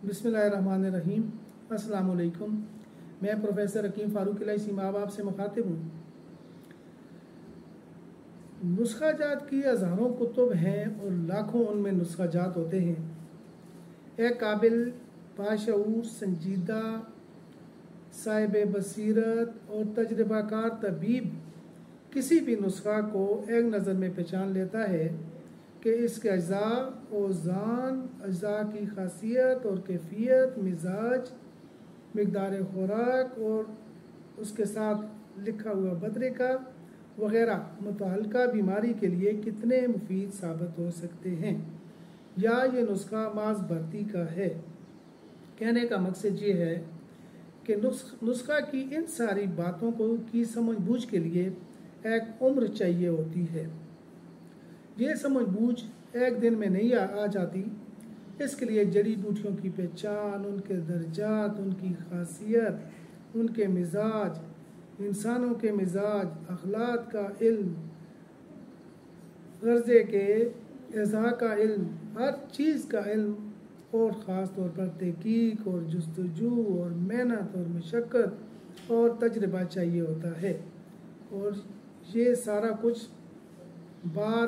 बिस्मिल्लाहिर्रहमानिर्रहीम। अस्सलाम वालेकुम। मैं प्रोफेसर हकीम फ़ारूक इलाही माँ बाप से मुखातिब हूँ। नुस्खा जात की हज़ारों कुतुब हैं और लाखों उनमें नुस्खा जात होते हैं। एक काबिल, बाशऊर, संजीदा, साहिब बसीरत और तजर्बाकार तबीब किसी भी नुस्खा को एक नज़र में पहचान लेता है कि इसके अज्जा, औज़ान, अज्जा की खासियत और कैफियत, मिजाज, मिकदार खुराक और उसके साथ लिखा हुआ बदरिका वगैरह मुतअल्लिका बीमारी के लिए कितने मुफीद साबित हो सकते हैं, या ये नुस्खा माज भर्ती का है। कहने का मकसद ये है कि नुस्खा की इन सारी बातों को की समझ बूझ के लिए एक उम्र चाहिए होती है। ये समझ बूझ एक दिन में नहीं आ जाती। इसके लिए जड़ी बूटियों की पहचान, उनके दर्जात, उनकी खासियत, उनके मिजाज, इंसानों के मिजाज, अखलाक का इल्म, गर्ज़े के एज़ा का इल्म, हर चीज़ का इल्म और ख़ास तौर पर तहकीक और जुस्तजू और मेहनत और मशक्क़त और तजर्बा चाहिए होता है। और ये सारा कुछ बार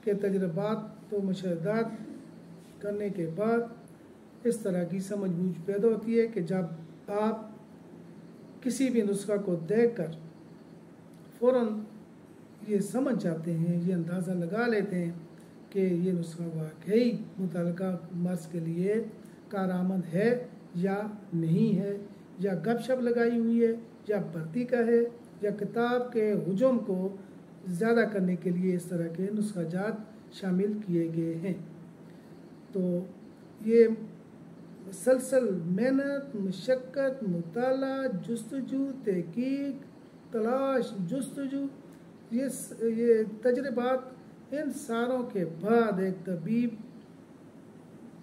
के तजर्बात तो मुशाहदात करने के बाद इस तरह की समझ बूझ पैदा होती है कि जब आप किसी भी नुस्खा को देखकर फ़ौरन ये समझ जाते हैं, ये अंदाज़ा लगा लेते हैं कि ये नुस्खा वाकई मुतल्लिका मर्ज़ के लिए कारआमद है या नहीं है, या गपशप लगाई हुई है, या भर्ती का है, या किताब के हुजूम को ज़्यादा करने के लिए इस तरह के नुस्खा जात शामिल किए गए हैं। तो ये मुसलसल मेहनत, मशक्क़त, मुताला, जुस्तजू, तहकीक, तलाश, जुस्तजू, ये तजर्बात, इन सारों के बाद एक तबीब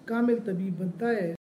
कामिल तबीब बनता है।